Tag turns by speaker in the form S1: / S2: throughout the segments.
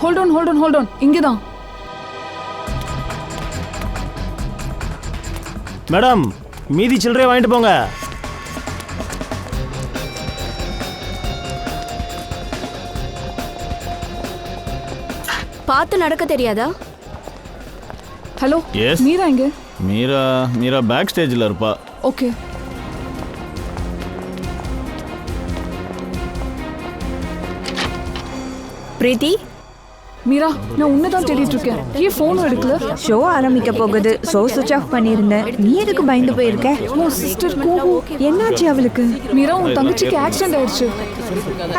S1: Hold on இங்கதான்.
S2: Madam, மீதி சில்லறையை வாங்கிட்டு போங்க.
S3: பார்த்து நடக்க தெரியாதா?
S1: Hello,
S4: S.
S1: மீரா எங்க?
S4: மீரா பேக் ஸ்டேஜில் இருப்பா.
S1: ஓகே.
S3: பிரீத்தி,
S1: மீரா, நான் உன்னதான் தேடிட்டு இருக்கேன். ஏன் போனும் எடுக்கல?
S5: ஷோ ஆரம்பிக்க போகுது. ஷோ சுவிட்ச் ஆஃப் பண்ணிருந்தேன். நீ எதுக்கு பயந்து போயிருக்க?
S1: உன் சிஸ்டர் கோகு.
S5: என்னாச்சு அவளுக்கு?
S1: மீரா, உன் தங்கச்சிக்கு ஆக்சிடென்ட் ஆயிடுச்சு.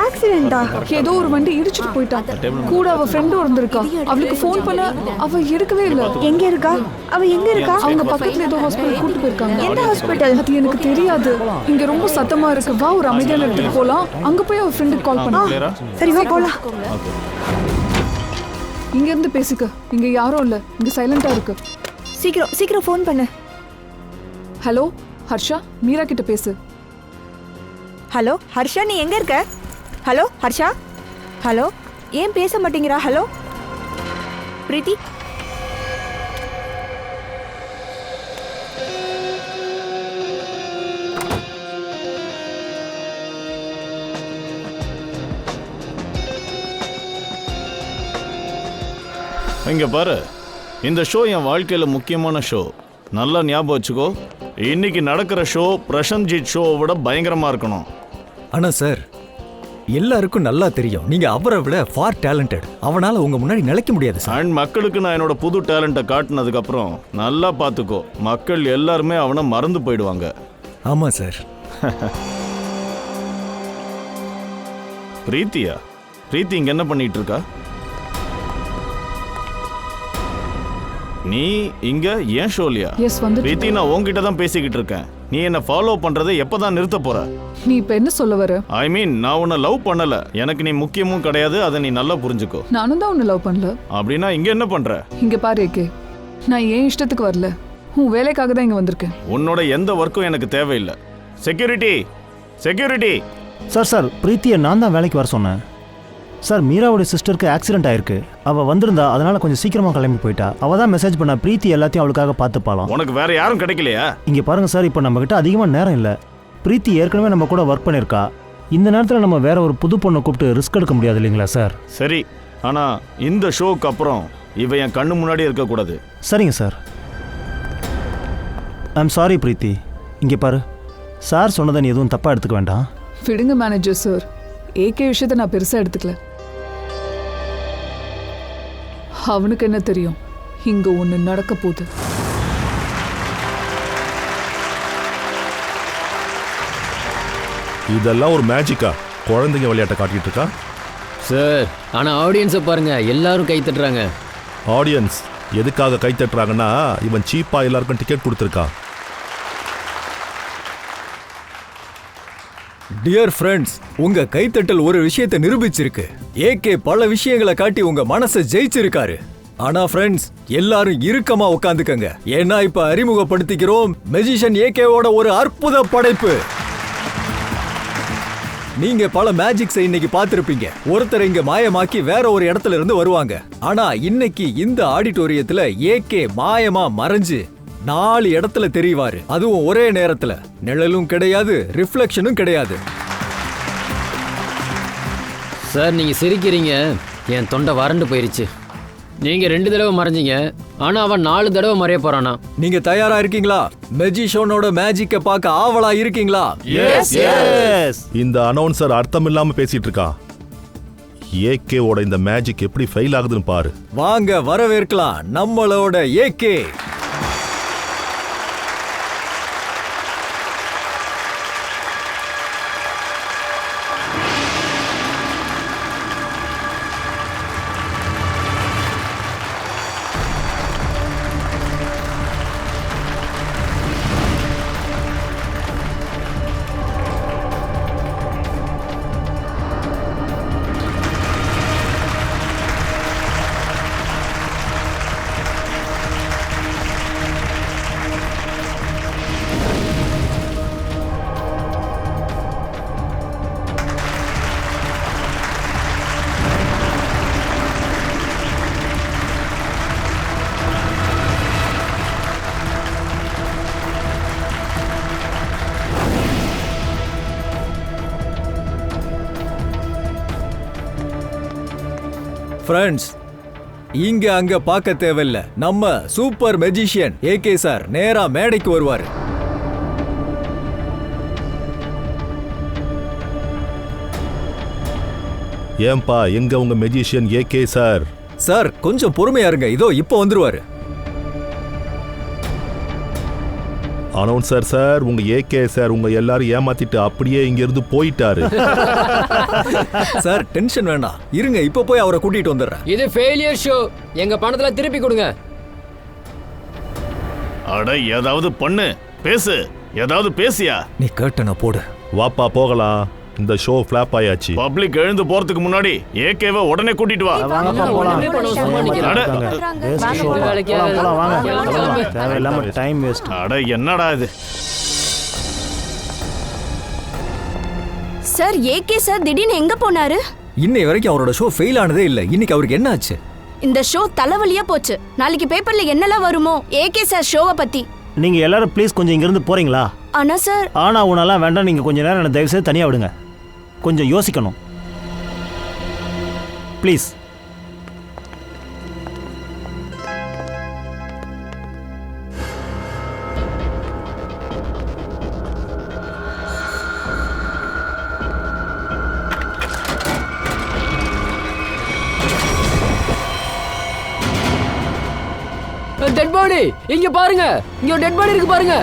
S5: ஆக்சிடென்டா?
S1: ஏதோ ஒரு வண்டி இடிச்சிட்டு போயிட்டான். கூட அவ ஃப்ரெண்டும் இருந்திருக்கா. அவளுக்கு ஃபோன் பண்ண அவ எடுக்கவே இல்ல.
S5: எங்க இருக்கா அவ? எங்க இருக்கா?
S1: அவங்க பக்கத்துல ஏதோ ஹாஸ்பிடல் கூட்டிட்டு போயிருக்காங்க.
S5: எந்த ஹாஸ்பிடல்?
S1: அது எனக்கு தெரியாது. இங்க ரொம்ப சத்தமா இருக்கு. வா, ஒரு அமைதியான இடத்துக்கு போலாம். அங்க போய் அவ ஃப்ரெண்டுக்கு கால் பண்ணு.
S5: சரி வா போலாம்.
S1: இங்க இருந்து பேசிக்க. இங்க யாரும் இல்ல. இங்க சைலண்டா இருக்கு.
S5: சீக்கிரம் ஃபோன் பண்ணு.
S1: ஹலோ ஹர்ஷா, மீரா கிட்ட பேசு.
S5: ஹலோ ஹர்ஷா, நீ எங்க இருக்க? ஹலோ ஹர்ஷா. ஹலோ, ஏன் பேச மாட்டேங்கிறா? ஹலோ
S3: பிரீத்தி,
S4: இங்கே பாரு, இந்த ஷோ என் வாழ்க்கையில் முக்கியமான ஷோ. நல்லா ஞாபகம் வச்சுக்கோ. இன்னைக்கு நடக்கிற ஷோ பிரசன்ஜித் ஷோவை விட பயங்கரமாக இருக்கணும்.
S6: ஆனால் சார், எல்லாருக்கும் நல்லா தெரியும் நீங்க அவரை விட ஃபார் டேலண்டட். அவனால உங்க முன்னாடி நிலைக்க முடியாது சார்.
S4: அண்ட் மக்களுக்கு நான் என்னோட புது டேலண்ட்டை காட்டினதுக்கப்புறம் நல்லா பார்த்துக்கோ, மக்கள் எல்லாருமே அவனை மறந்து போயிடுவாங்க.
S6: ஆமாம் சார்.
S4: பிரீத்தியா? பிரீத்தி இங்கே என்ன பண்ணிட்டு இருக்கா? நீ இங்க ஏன் ஷோலியா?
S1: எஸ், வந்து
S4: பிரீத்தி, நான் உன்கிட்ட தான் பேசிக்கிட்டு இருக்கேன். நீ என்ன ஃபாலோ பண்றதை எப்பதான் நிறுத்த போற?
S1: நீ இப்ப என்ன சொல்ல வர?
S4: ஐ மீன், நான் உன்னை லவ் பண்ணல. எனக்கு நீ முக்கியமும் கிடையாது. அதை நீ நல்லா புரிஞ்சுக்கோ.
S1: நானும் தான் உன்னை லவ் பண்ணல.
S4: அப்படின்னா இங்க என்ன பண்ற?
S1: இங்க பாரு ஏகே, நான் ஏன் இஷ்டத்துக்கு வரல. உன் வேலைக்காக தான் இங்க வந்திருக்கேன்.
S4: உன்னோட எந்த ஒர்க்கும் எனக்கு தேவையில்லை. Security, security.
S2: சார், பிரீத்தியை நான் தான் வேலைக்கு வர சொன்னேன். சார், மீராவோட சிஸ்டருக்கு ஆக்சிடென்ட் ஆயிருக்கு. அவள் வந்திருந்தா, அதனால கொஞ்சம் சீக்கிரமாக கிளம்பி போயிட்டா. அவள் தான் மெசேஜ் பண்ணா, பிரீத்தி எல்லாத்தையும் அவளுக்காக பார்த்துப்பாலாம்.
S4: உனக்கு வேற யாரும் கிடைக்கலையா?
S2: இங்கே பாருங்க சார், இப்போ நம்மகிட்ட அதிகமாக நேரம் இல்லை. பிரீத்தி ஏற்கனவே நம்ம கூட ஒர்க் பண்ணியிருக்கா. இந்த நேரத்தில் நம்ம வேற ஒரு புது பொண்ணை கூப்பிட்டு ரிஸ்க் எடுக்க முடியாது இல்லைங்களா சார்?
S4: சரி, ஆனால் இந்த ஷோக்கு அப்புறம் இவ என் கண்ணு முன்னாடி இருக்கக்கூடாது.
S2: சரிங்க சார். ஐம் சாரி பிரீத்தி. இங்கே பாரு, சார் சொன்னதை நீ எதுவும் தப்பாக எடுத்துக்க வேண்டாம்.
S1: விடுங்க மேனேஜர் சார். ஏகே விஷயத்தை நான் பெருசாக எடுத்துக்கல. அவனுக்கு என்ன தெரியும் இங்க ஒண்ணு நடக்க போகுது.
S7: இதெல்லாம் ஒரு மேஜிக்கா? குழந்தைங்க விளையாட்டை காட்டிட்டு இருக்கா
S8: சார். ஆனா ஆடியன்ஸை பாருங்க, எல்லாரும் கை தட்டுறாங்க.
S7: ஆடியன்ஸ் எதுக்காக கை தட்டுறாங்கன்னா, இவன் சீப்பா எல்லாருக்கும் டிக்கெட் கொடுத்துருக்கான்.
S6: டியர் ஃப்ரெண்ட்ஸ், உங்க கைத்தட்டல் ஒரு விஷயத்தை நிரூபிச்சிருக்கு. ஏகே பல விஷயங்களை காட்டி உங்க மனசை ஜெயிச்சிருக்காரு. ஆனா ஃப்ரெண்ட்ஸ், எல்லாரும் இறுக்கமா உட்காந்துக்கங்க. ஏன்னா இப்ப அறிமுகப்படுத்திக்கிறோம் மெஜிஷியன் ஏகேவோட ஒரு அற்புத படைப்பு. நீங்க பல மேஜிக்ஸை இன்னைக்கு பார்த்திருப்பீங்க. ஒருத்தர் இங்க மாயமாக்கி வேற ஒரு இடத்துல இருந்து வருவாங்க. ஆனா இன்னைக்கு இந்த ஆடிட்டோரியத்துல ஏகே மாயமா மறைஞ்சு 4 இடத்துல தெரிவாரு. அதுவும் ஒரே நேரத்துல. நிழலும் கிடையாது, ரிஃப்ளெக்ஷனும் கிடையாது.
S8: சார், நீங்க சிரிக்கிறீங்க, என் தொண்டை வறண்டு போயிருச்சு. நீங்க 2 தடவை மறைஞ்சீங்க, ஆனா அவன் 4 தடவை மறைய போறானா?
S6: நீங்க தயாரா இருக்கீங்களா? மெஜிஷியனோட மேஜிக்க பார்க்க ஆவலா இருக்கீங்களா?
S2: S S.
S7: இந்த அனௌன்சர் அர்த்தம் இல்லாம பேசிட்டு இருக்கான். ஏகேவோட இந்த மேஜிக் எப்படி ஃபெயில் ஆகுதுன்னு பாரு.
S6: வாங்க வரவேற்கலாம் நம்மளோட ஏகே. ஃப்ரெண்ட்ஸ், இங்க அங்க பார்க்க தேவையில்ல. நம்ம சூப்பர் மெஜிஷியன் ஏகே சார் நேரா மேடைக்கு வருவாரு.
S7: ஏன்பா எங்க உங்க மெஜிஷியன் ஏகே சார்?
S6: சார் கொஞ்சம் பொறுமையா இருங்க, இதோ இப்போ வந்துருவாரு.
S7: அனௌன்சர் சார், உங்க ஏகே சார் உங்க எல்லாரும் ஏமாத்திட்டு அப்படியே இங்க இருந்து போயிட்டாரு.
S6: சார் டென்ஷன் வேண்டாம், இருங்க இப்போ போய் அவரை கூட்டிட்டு வந்துடுறேன்.
S8: இது ஃபெயிலியர் ஷோ. எங்க பணத்துல திருப்பி கொடுங்க.
S4: அட ஏதாவது பண்ணு, பேசு, ஏதாவது பேசியா?
S6: நீ கேட்டன போடு.
S7: வாப்பா போகலாம், இந்த ஷோ ஃபிளாப் ஆயாச்சு.
S4: பப்ளிக் எழுந்து போறதுக்கு முன்னாடி ஏகேவை உடனே கூட்டிட்டு வா.
S2: வாங்கப்பா போலாம்.
S4: அட,
S2: Waste show. போலாம், வாங்க. தேவையில்லாம டைம் வேஸ்ட்.
S4: அட என்னடா இது?
S3: சார் ஏகே சார் திடீர்னு எங்க போனாரு?
S6: இன்னை வரைக்கும் அவரோட ஷோ ஃபெயில் ஆனதே இல்ல. இன்னைக்கு அவருக்கு என்ன ஆச்சு?
S3: இந்த ஷோ தலைவலியா போச்சு. நாளைக்கு பேப்பர்ல என்னெல்லாம் வருமோ ஏகே சார் ஷோவை பத்தி.
S2: நீங்க எல்லாரும் ப்ளீஸ் கொஞ்சம் இங்க இருந்து போறீங்களா?
S3: ஆனா சார்
S2: ஆனா உனெல்லாம் வேண்டாம். நீங்க கொஞ்ச நேரம் என்ன தயவு செய்து தனியா விடுங்க. கொஞ்சம் யோசிக்கணும் ப்ளீஸ்.
S8: டெட் பாடி இங்க பாருங்க. இங்க ஒரு டெட் பாடி இருக்கு பாருங்க.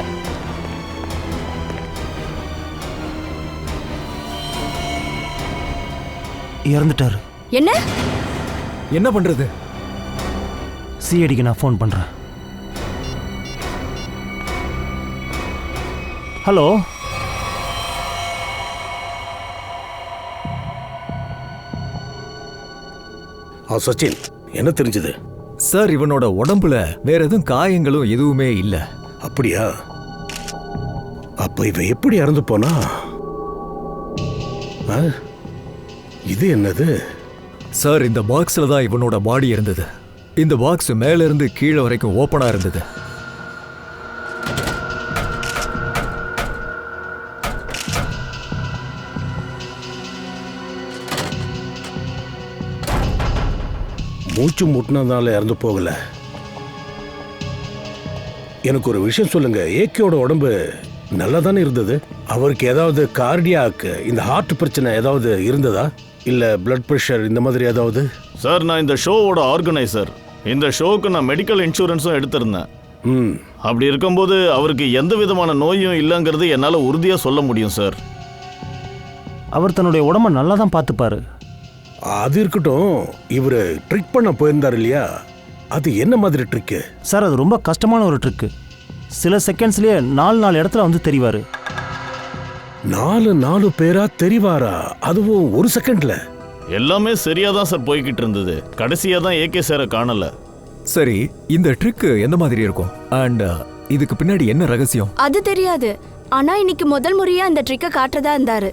S2: இறந்துட்டாரு.
S3: என்ன
S6: என்ன பண்றது?
S2: சிஐடிக்கு நான் ஃபோன் பண்றேன். ஹலோ,
S9: சச்சின், என்ன தெரிஞ்சது?
S6: சார் இவனோட உடம்புல வேற எதுவும் காயங்களும் எதுவுமே இல்ல.
S9: அப்படியா? அப்ப இவன் எப்படி இறந்து போனா? இது என்னது?
S6: சார் இந்த பாக்ஸ்ல தான் இவனோட பாடி இருந்தது. இந்த பாக்ஸ் மேல இருந்து கீழே வரைக்கும் ஓபனா இருந்தது.
S9: மூச்சு முட்டினதால இறந்து போகல. எனக்கு ஒரு விஷயம் சொல்லுங்க, ஏகேயோட உடம்பு நல்லா தானே இருந்தது? அவருக்கு ஏதாவது கார்டியாக், இந்த ஹார்ட் பிரச்சனை ஏதாவது இருந்ததா? இல்ல பிளட் பிரஷர் இந்த மாதிரி ஏதாவது?
S4: சார் நான் இந்த ஷோவோட ஆர்கனைசர். இந்த ஷோவுக்கு நான் மெடிக்கல் இன்சூரன்ஸும் எடுத்திருந்தேன். அப்படி இருக்கும்போது அவருக்கு எந்த விதமான நோயும் இல்லைங்கிறது என்னால் உறுதியாக சொல்ல முடியும் சார்.
S2: அவர் தன்னுடைய உடம்ப நல்லா தான் பார்த்துப்பாரு.
S9: அது இருக்கட்டும், இவர் ட்ரிக் பண்ண போயிருந்தார் இல்லையா? அது என்ன மாதிரி ட்ரிக்கு?
S2: சார் அது ரொம்ப கஷ்டமான ஒரு ட்ரிக்கு. சில செகண்ட்ஸ்லயே 4 இடத்துல வந்து தெரிவாரு.
S9: 4 பேரா தெரிவாரா? அதுவும் ஒரு செகண்ட்ல?
S4: எல்லாமே சரியா தான் சார் போய்கிட்டு இருந்தது. கடைசியா தான் ஏகே சாரை காணல.
S6: சரி, இந்த ட்ரிக் எந்த மாதிரி இருக்கும்? அண்ட் இதுக்கு பின்னாடி என்ன ரகசியம்?
S3: அது தெரியாது. ஆனா இன்னைக்கு முதல் முறையா இந்த ட்ரிக்க காட்டுறதா இருந்தாரு.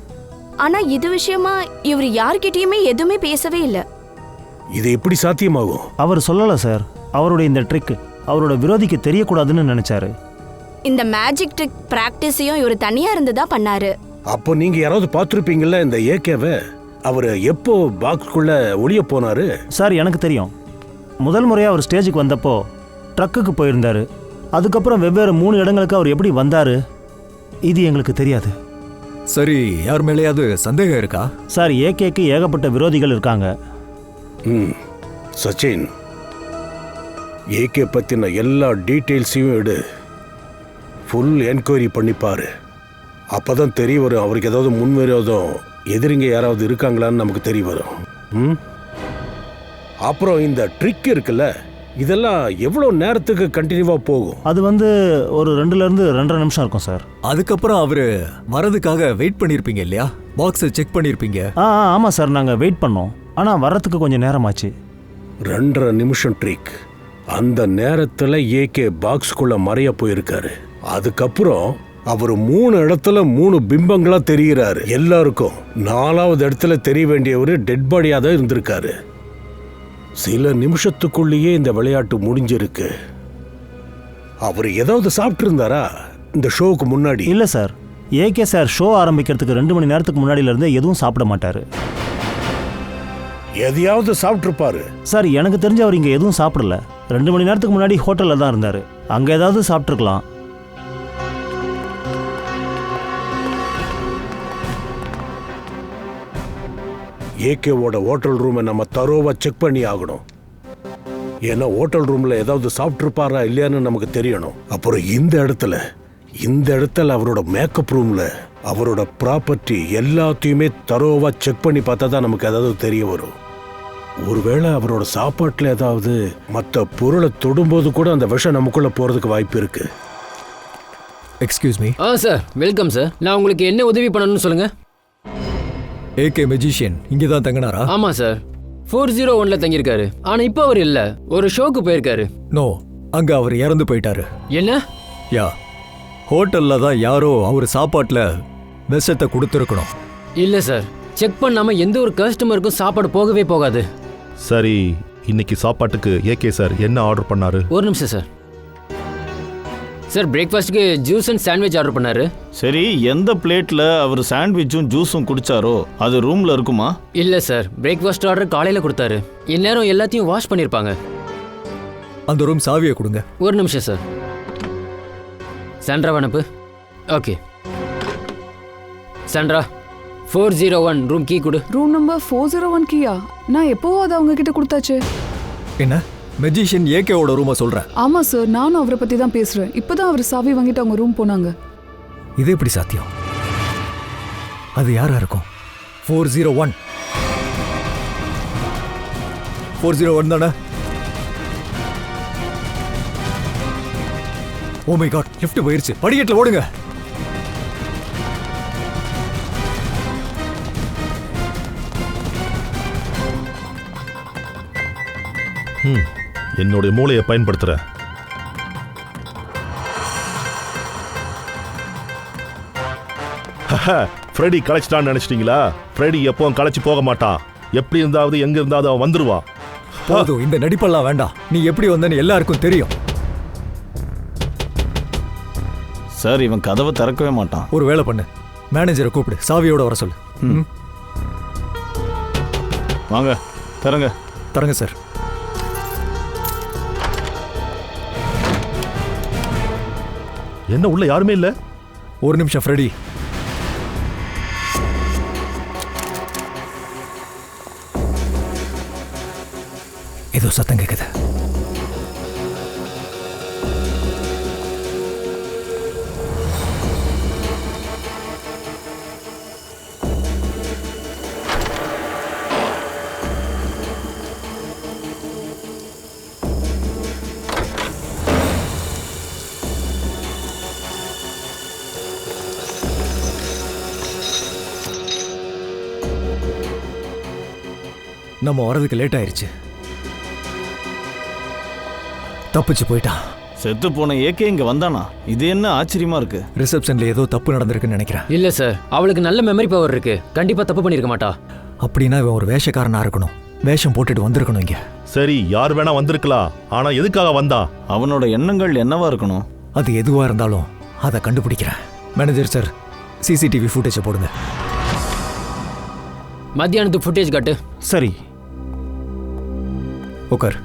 S3: ஆனா இது விஷயமா இவர் யார்கிட்டயுமே எதுவுமே பேசவே இல்ல.
S9: இது எப்படி சாத்தியமாகும்?
S2: அவர் சொல்லல சார். அவருடைய இந்த ட்ரிக் அவரோட விரோதிக்கு தெரியக்கூடாதுன்னு நினைச்சாரு.
S3: இந்த மேஜிக் ட்ரிக் பிராக்டிஸையும் இவர் தனியா இருந்துதா பண்ணாரு.
S9: அப்போ நீங்க யாராவது பார்த்துருப்பீங்கல்ல இந்த ஏகேவை? அவர் எப்போ பாக்ஸ்குள்ள ஒளிய போனாரு?
S2: சார் எனக்கு தெரியும். முதல் முறையாக அவர் ஸ்டேஜுக்கு வந்தப்போ ட்ரக்குக்கு போயிருந்தாரு. அதுக்கப்புறம் வெவ்வேறு 3 இடங்களுக்கு அவர் எப்படி வந்தாரு இது எங்களுக்கு தெரியாது.
S6: சரி, யார் மேலேயாவது சந்தேகம் இருக்கா?
S2: சார் ஏகேக்கு ஏகப்பட்ட விரோதிகள் இருக்காங்க.
S9: சச்சின், ஏகே பத்தின எல்லா டீட்டெயில்ஸையும் எடு. ஃபுல் என்கொயரி பண்ணிப்பாரு. அப்பதான் தெரிய வரும் அவருக்கு ஏதாவது முன்விரோதம், எதிரிங்க யாராவது இருக்காங்களான்னு நமக்கு தெரிய வரும். அப்புறம் இந்த ட்ரிக் இருக்குல்ல, இதெல்லாம் எவ்வளோ நேரத்துக்கு கண்டினியூவா போகும்?
S2: அது ஒரு 2லேருந்து 2.5 நிமிஷம் இருக்கும் சார்.
S6: அதுக்கப்புறம் அவரு வரதுக்காக வெயிட் பண்ணிருப்பீங்க இல்லையா? பாக்ஸை செக் பண்ணிருப்பீங்க.
S2: ஆமாம் சார், நாங்கள் வெயிட் பண்ணோம். ஆனால் வர்றதுக்கு கொஞ்சம் நேரமாச்சு.
S9: 2.5 நிமிஷம் ட்ரிக். அந்த நேரத்தில் ஏகே பாக்ஸ்குள்ள மறைய போயிருக்காரு. அதுக்கப்புறம் அவர் 3 இடத்துல 3 பிம்பங்களா தெரிகிறாரு. எல்லாருக்கும் 4வது இடத்துல தெரிய வேண்டியவர் டெட் பாடியா தான் இருந்திருக்காரு. சில நிமிஷத்துக்குள்ளேயே இந்த விளையாட்டு முடிஞ்சிருக்கு. அவர் ஏதாவது சாப்பிட்டு இருந்தாரா இந்த ஷோவுக்கு முன்னாடி?
S2: இல்லை சார், ஏகே சார் ஷோ ஆரம்பிக்கிறதுக்கு 2 மணி நேரத்துக்கு முன்னாடியிலேருந்து எதுவும் சாப்பிட மாட்டார்.
S9: எதையாவது சாப்பிட்டுருப்பாரு.
S2: சார் எனக்கு தெரிஞ்ச அவர் இங்கே எதுவும் சாப்பிடல. 2 மணி நேரத்துக்கு முன்னாடி ஹோட்டலில் தான் இருந்தார். அங்கே ஏதாவது சாப்பிட்ருக்கலாம்.
S9: ஏகேவோட ஹோட்டல் ரூமை நம்ம தரோவா செக் பண்ணி ஆகணும். ஏன்னா ஹோட்டல் ரூம்ல ஏதாவது சாப்பிட்டுருப்பாரா இல்லையான்னு நமக்கு தெரியணும். அப்புறம் இந்த இடத்துல அவரோட மேக்கப் ரூம்ல அவரோட ப்ராப்பர்ட்டி எல்லாத்தையுமே தரோவா செக் பண்ணி பார்த்தா தான் நமக்கு ஏதாவது தெரிய வரும். ஒருவேளை அவரோட சாப்பாட்டுல ஏதாவது மற்ற பொருளை தொடும்போது கூட அந்த விஷம் நமக்குள்ள போறதுக்கு வாய்ப்பு இருக்கு.
S6: Excuse me.
S8: Sir welcome sir. நான் உங்களுக்கு என்ன உதவி பண்ணணும்னு சொல்லுங்க.
S6: ஏகே மெஜிஷியன் இங்கே தான் தங்கினாரா?
S8: ஆமாம் சார், 401ல தங்கியிருக்காரு. ஆனால் இப்போ அவர் இல்லை, ஒரு ஷோக்கு போயிருக்காரு.
S6: நோ, அங்கே அவர் இறந்து போயிட்டாரு.
S8: என்ன?
S6: யா, ஹோட்டலில் தான் யாரோ அவர் சாப்பாட்டில் விஷத்தை கொடுத்துருக்கணும்.
S8: இல்லை சார், செக் பண்ணாமல் எந்த ஒரு கஸ்டமருக்கும் சாப்பாடு போகவே போகாது.
S7: சரி, இன்னைக்கு சாப்பாட்டுக்கு ஏகே சார் என்ன ஆர்டர் பண்ணாரு?
S8: ஒரு நிமிஷம் சார். சார் பிரேக்ஃபாஸ்ட்டுக்கு ஜூஸ் அண்ட் சாண்ட்விச் ஆர்டர் பண்ணாரு.
S4: சரி, எந்த பிளேட்ல அவர் சாண்ட்விச்சும் ஜூஸும் குடிச்சாரோ அது ரூம்ல இருக்குமா?
S8: இல்லை சார், பிரேக்ஃபாஸ்ட் ஆர்டர் காலையில் கொடுத்தாரு. இந்நேரம் எல்லாத்தையும் வாஷ் பண்ணியிருப்பாங்க.
S6: அந்த ரூம் சாவியை கொடுங்க.
S8: ஒரு நிமிஷம் சார். சாண்ட்ரா அனுப்பு. ஓகே சாண்ட்ரா, 401 ரூம் கீ கொடு.
S1: Room number 401 கீயா? நான் எப்போவோ அதை அவங்க கிட்ட கொடுத்தாச்சு.
S6: என்ன மெஜிஷியன் ஏகேவோட ரூமை சொல்கிறேன்?
S1: ஆமா சார், நானும் அவரை பத்தி தான் பேசுறேன். இப்பதான் அவர் சாவி வாங்கிட்டு அவங்க ரூம் போனாங்க.
S6: இது எப்படி சாத்தியம்? அது யாரா இருக்கும்? 401 தானே? ஓ மை காட், லிஃப்ட் போயிருச்சு. படிக்கட்டில் ஓடுங்க.
S7: என்னுடைய மூளையை பயன்படுத்துறேன். ஃப்ரெடி களைச்சிட்டான்னு நினைச்சிட்டீங்களா? ஃப்ரெடி எப்பவும் களைச்சு போக மாட்டான். எப்படி இருந்தாவது எங்க இருந்தாவது அவன் வந்துருவான்.
S6: போதும், இந்த நடிப்பெல்லாம் வேண்டாம். நீ எப்படி வந்தன்னு எல்லாருக்கும் தெரியும்.
S4: சார், இவன் கதவை திறக்கவே மாட்டான்.
S6: ஒரு வேலை பண்ணு, மேனேஜரை கூப்பிடு, சாவியோட வர சொல்லு.
S4: வாங்க, தரங்க.
S6: தரங்க சார்.
S7: என்ன உள்ள யாருமே இல்ல?
S6: ஒரு நிமிஷம் ஃப்ரெடி. ஏதோ சத்தம் கேக்குது. நம்ம வரதுக்கு லேட் ஆயிருச்சு. தப்பிச்சு போயிட்டான்.
S4: செத்து போன ஏகே இங்க வந்தானா? இது என்ன ஆச்சரியமா இருக்கு.
S6: ரிசப்ஷன்ல ஏதோ தப்பு நடந்திருக்குன்னு நினைக்கிறேன்.
S8: இல்லை சார், அவளுக்கு நல்ல மெமரி பவர் இருக்கு. கண்டிப்பா தப்பு பண்ணிருக்க மாட்டா.
S6: அப்படின்னா இவன் ஒரு வேஷக்காரனா இருக்கணும். வேஷம் போட்டுட்டு வந்திருக்கணும் இங்க.
S7: சரி, யார் வேணா வந்திருக்கலாம். ஆனா எதுக்காக வந்தா?
S4: அவனோட எண்ணங்கள் என்னவா இருக்கணும்?
S6: அது எதுவா இருந்தாலும் அதை கண்டுபிடிக்கிறேன். மேனேஜர் சார், சிசிடிவி ஃபுட்டேஜை போடுங்க.
S8: மத்தியானத்துக்கு ஃபுட்டேஜ் காட்டு.
S2: சரி,
S6: உட்கார்.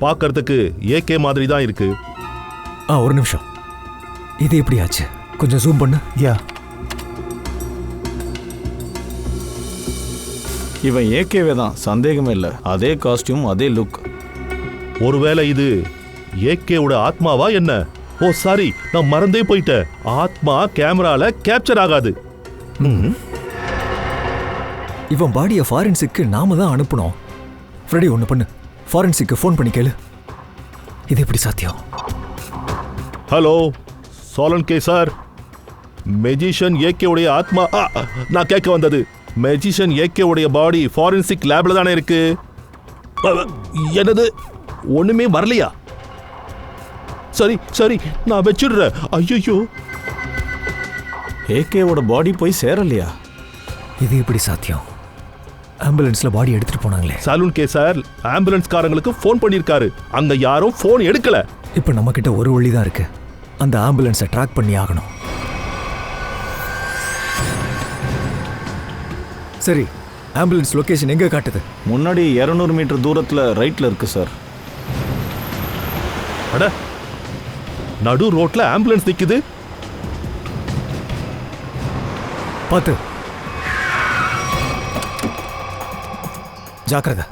S7: பார்க்கறதுக்கு ஏகே மாதிரி தான் இருக்கு.
S6: ஒரு நிமிஷம். இது எப்படி ஆச்சு? கொஞ்சம் ஜூம் பண்ணு.
S2: யா,
S4: இவன் ஏகேவே தான், சந்தேகமே இல்லை. அதே காஸ்டியூம், அதே லுக்.
S7: ஒருவேளை இது ஏகேவோட ஆத்மாவா என்ன? ஓ சாரி, நான் மறந்தே போயிட்டேன். ஆத்மா கேமரால கேப்சர் ஆகாது.
S6: இவன் பாடியை ஃபாரன்சிக்கு நாம தான் அனுப்பணும். ஃப்ரெடி, ஒன்று பண்ணு, ஃபாரன்சிக்கு ஃபோன் பண்ணி கேளு. இது எப்படி சாத்தியம்?
S7: Hello Solan K sir, magician AK உடைய ஆத்மா. நான் கேட்க வந்தது, மெஜிஷியன் ஏகே உடைய பாடி ஃபாரன்சிக் லேப்ல தானே இருக்கு. என்னது, ஒண்ணுமே வரலையா? சரி சரி, நான் வச்சிடுறேன். ஐயோ,
S4: ஏகேவோட பாடி போய் சேரலையா?
S6: இது எப்படி சாத்தியம்? ஆம்புலன்ஸ்ல பாடி எடுத்துட்டு போனாங்களே.
S7: சலூன் கே சார் ஆம்புலன்ஸ் காரங்களுக்கு ஃபோன் பண்ணிருக்காரு. அங்க யாரும் ஃபோன் எடுக்கல.
S6: இப்போ நம்ம கிட்ட ஒரு வழி தான் இருக்கு. அந்த ஆம்புலன்ஸை ட்ராக் பண்ணி ஆகணும். சரி, ஆம்புலன்ஸ் லொகேஷன் எங்க காட்டுது?
S4: முன்னாடி 200 மீட்டர் தூரத்தில் ரைட்டில் இருக்கு சார்.
S7: அட, நடு ரோட்ல ஆம்புலன்ஸ் நிக்குது.
S6: பார்த்து, ஜாக்கிரதை.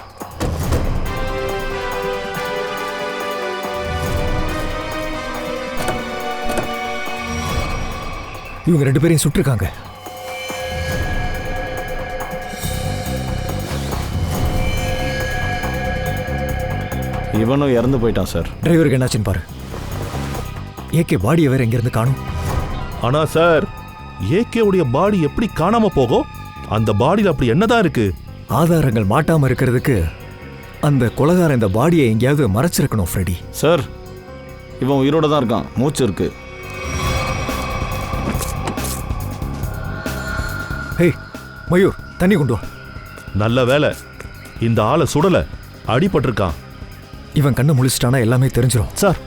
S6: இவங்க 2 பேரையும் சுட்டிருக்காங்க.
S4: இவனும் இறந்து போயிட்டான் சார்.
S6: டிரைவருக்கு என்னாச்சுன்னு பாரு. ஏகே பாடியை வேற எங்கிருந்து காணும்?
S7: ஆனா சார், ஏகே உடைய பாடி எப்படி காணாம போகும்? அந்த பாடியில் அப்படி என்னதான் இருக்கு?
S6: ஆதாரங்கள் மாட்டாம இருக்கிறதுக்கு அந்த கொலைகாரன் இந்த பாடியை எங்கேயாவது மறைச்சிருக்கணும் ஃப்ரெடி.
S4: சார், இவன் உயிரோட தான் இருக்கான், மூச்சு இருக்கு.
S6: ஹே மயூர், தண்ணி கொண்டு வா.
S7: நல்ல வேலை, இந்த ஆளை சுடல, அடிபட்டிருக்கான்.
S6: இவன் கண்ணை முழிச்சிட்டானா எல்லாமே தெரிஞ்சிடும்.
S2: சார்,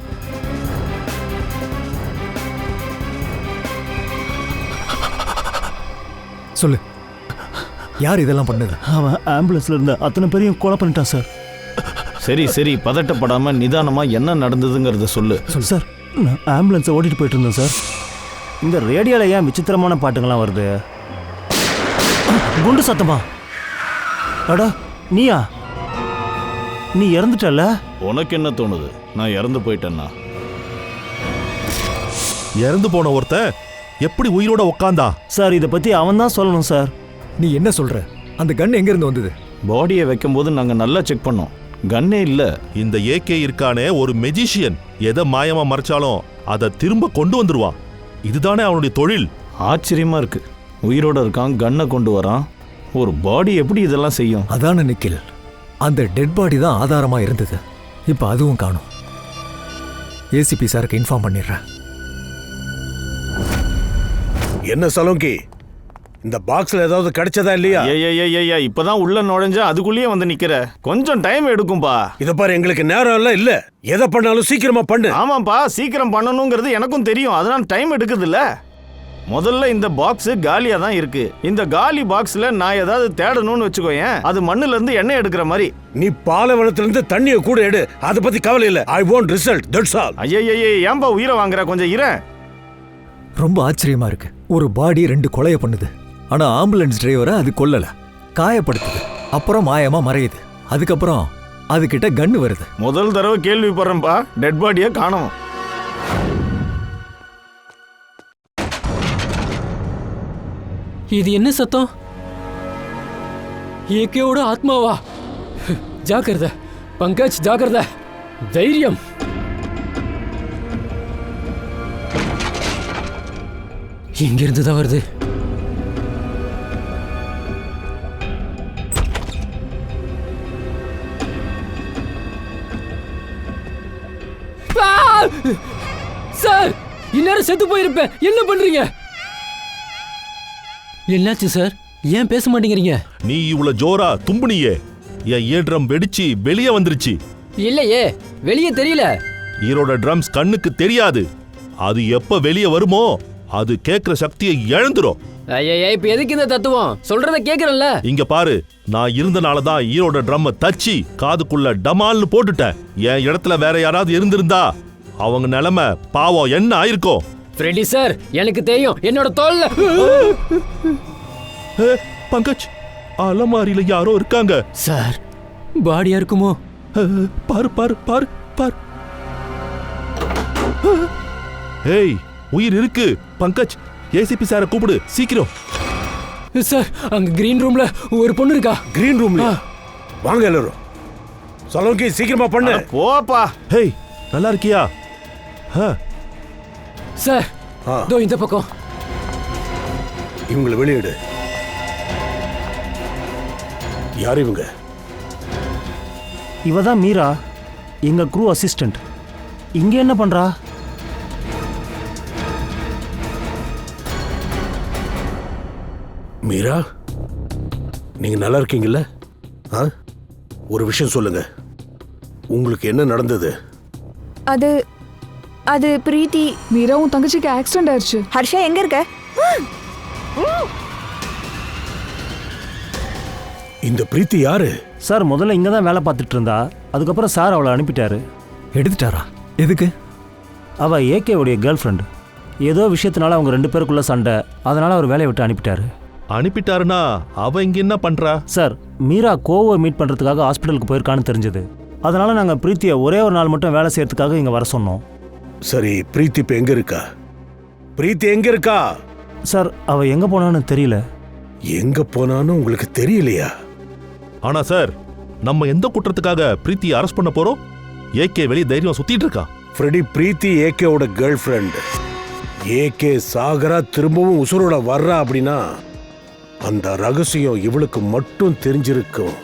S6: சொல்லு, யார் இதெல்லாம் பண்ணது?
S2: அவன் ஆம்புலன்ஸ்ல இருந்த அத்தனை பேரையும் கொலை பண்ணிட்டான் சார்.
S4: சரி சரி, பதட்டப்படாம நிதானமா என்ன நடந்ததுங்கிறத சொல்லு.
S2: சார், நான் ஆம்புலன்ஸை ஓட்டிட்டு போயிட்டு இருந்தேன் சார். இந்த ரேடியோவில் ஏன் விசித்திரமான பாட்டுங்கள்லாம் வருது? குண்டு சத்தமா? அடா, நீயா? நீ இறந்துட்டல?
S4: உனக்கு என்ன தோணுது நான் இறந்து போயிட்டேன்னா?
S7: இறந்து போன ஒருத்தன் எப்படி உயிரோட உட்காந்தா?
S2: சார், இதை பற்றி அவன் தான் சொல்லணும் சார்.
S6: நீ என்ன சொல்ற? அந்த கன் எங்க இருந்து வந்தது?
S4: பாடியை வைக்கும்போது நாங்கள் நல்லா செக் பண்ணோம், கன்னே இல்லை.
S7: இந்த ஏகே இருக்கானே ஒரு மெஜிஷியன். எதை மாயமா மறைச்சாலும் அதை திரும்ப கொண்டு வந்துருவான். இதுதானே அவனுடைய தொழில்.
S4: ஆச்சரியமா இருக்கு. உயிரோட இருக்கான், கன்னை கொண்டு வரான். ஒரு பாடி எப்படி இதெல்லாம் செய்யும்?
S6: அதான நிக்கில், அந்த டெட் பாடி தான் ஆதாரமா இருந்தது. இப்ப அதுவும் காணும். ஏசிபி சாருக்கு இன்ஃபார்ம் பண்ணிடுறேன்.
S9: என்ன சலோங்கி, இந்த பாக்ஸ்ல ஏதாவது கிடைச்சதா இல்லையா?
S4: ஐயா, இப்பதான் உள்ள நுழைஞ்சா அதுக்குள்ளேயே வந்து நிக்கிற. கொஞ்சம் டைம் எடுக்கும்பா.
S9: இத பாரு, எங்களுக்கு நேரம் எல்லாம் இல்ல. எதை பண்ணாலும் சீக்கிரமா பண்ணு.
S4: ஆமாப்பா, சீக்கிரம் பண்ணணுங்கிறது எனக்கும் தெரியும். அதனால டைம் எடுக்குது இல்ல. முதல்ல இந்த பாக்ஸ் காலியா தான் இருக்கு. இந்த காலி பாக்ஸ்ல நான் ஏதாவது தேடணும்னு வச்சுக்கோயேன், அது மண்ணுல இருந்து எண்ணெய் எடுக்கிற மாதிரி.
S9: நீ பாலைவனத்துல இருந்து தண்ணியை கூட எடு, அதை பத்தி கவலை இல்ல. I want result, that's all.
S4: ஐயா, ஏன்பா உயிரை வாங்குற? கொஞ்சம் இரு.
S6: ரொம்ப ஆச்சரியமா இருக்கு. ஒரு பாடி 2 கொலையை பண்ணுது. ஆனா ஆம்புலன்ஸ் டிரைவரை அது கொல்லல, காயப்படுத்துது. அப்புறம் மாயமா மறையுது. அதுக்கப்புறம் அதுகிட்ட கன்னு வருது.
S4: முதல் தடவை கேள்விப்படுறேன்ப்பா, டெட் பாடியை காணோம்.
S8: இது என்ன சத்தம்? ஏகேவோட ஆத்மாவா? ஜாக்கிரதை பங்கஜ், ஜாக்கிரதை. தைரியம். எங்கிருந்து தான் வருது? சார், இந்நேரம் செத்து போயிருப்பேன். என்ன பண்றீங்க? என்னாச்சு சார்? ஏன் பேச மாட்டேங்கிறீங்க?
S7: நீ இவ்வளவு ஜோரா தும்புனியே, என் ஈரம் வெடிச்சு வெளியே வந்துருச்சு.
S8: இல்லையே, வெளியே தெரியல.
S7: ஈரோட ட்ரம்ஸ் கண்ணுக்கு தெரியாது. அது எப்ப வெளியே வருமோ அது கேட்கிற சக்தியை இழந்துரும்.
S8: ஐயா, இப்ப எதுக்கு இந்த தத்துவம்? சொல்றத கேக்குறல்ல.
S7: இங்க பாரு, நான் இருந்தனாலதான் ஈரோட ட்ரம் தச்சி காதுக்குள்ள டமால்னு போட்டுட்டேன். என் இடத்துல வேற யாராவது இருந்திருந்தா அவங்க நிலைமை பாவம் என்ன ஆயிருக்கும்?
S8: ஃப்ரெடி சார், எனக்கு தெரியும். என்னோட தோல்ல.
S7: பங்கஜ், அலமாரியில யாரோ இருக்காங்க.
S8: சார், பாடியா இருக்குமோ?
S7: பாரு பாரு பாரு பாரு. ஏய், உயிர் இருக்கு. பங்கஜ், ஏசிபி சாரை கூப்பிடு சீக்கிரம்.
S8: சார், அங்க கிரீன் ரூம்ல ஒரு பொண்ணு இருக்கா.
S9: கிரீன் ரூம்ல வாங்க எல்லாரும். சலோங்கி, சீக்கிரமா பண்ணு.
S4: போப்பா.
S7: ஹேய், நல்லா இருக்கியா?
S8: சார், தோ இந்த பக்கம்.
S9: இவங்களை வெளியிடு. யார் இவங்க?
S2: இவ தான் மீரா, எங்க க்ரூ அசிஸ்டன்ட். இங்க என்ன பண்றா?
S9: மீரா, நீங்க நல்லா இருக்கீங்கல்ல? ஆ, ஒரு விஷயம் சொல்லுங்க, உங்களுக்கு என்ன நடந்தது?
S5: அது அது பிரீத்தி.
S1: மீராவும் தங்கச்சிக்கு ஆக்சிடென்ட் ஆயிடுச்சு.
S5: ஹர்ஷா எங்க இருக்க?
S9: இந்த பிரீத்தி யாரு?
S2: சார் முதல்ல இங்கே தான் வேலை பார்த்துட்டு இருந்தா, அதுக்கப்புறம் சார் அவளை அனுப்பிட்டாரு.
S6: எடுத்துட்டாரா? எதுக்கு?
S2: அவள் ஏகேவுடைய கேர்ள் ஃப்ரெண்டு. ஏதோ விஷயத்தினால அவங்க 2 பேருக்குள்ள சண்டை, அதனால அவர் வேலையை விட்டு அனுப்பிட்டாரு.
S7: அனுப்பிட்டாருன்னா அவ இங்க என்ன பண்றா?
S2: சார், மீரா கோவை மீட் பண்ணுறதுக்காக ஹாஸ்பிட்டலுக்கு போயிருக்கான்னு தெரிஞ்சது. அதனால நாங்கள் பிரீத்தியை ஒரே ஒரு நாள் மட்டும் வேலை செய்யறதுக்காக இங்கே வர சொன்னோம்.
S9: சரி, பிரீத்தி இப்ப எங்க இருக்கா? பிரீத்தி எங்க இருக்கா?
S2: சார், அவள் எங்கே போனான்னு தெரியல.
S9: எங்க போனான்னு உங்களுக்கு தெரியலையா?
S7: ஆனா சார், நம்ம எந்த குற்றத்துக்காக பிரீத்தியை அரெஸ்ட் பண்ண போறோம்? ஏகே வெளியே தைரியம் சுத்திட்டு இருக்கா.
S9: ஃப்ரெடி, பிரீத்தி ஏகேவோட கேர்ள் ஃப்ரெண்ட். ஏகே சாகரா திரும்பவும் உசுரோட வர்றா அப்படின்னா அந்த ரகசியம் இவளுக்கு மட்டும் தெரிஞ்சிருக்கும்.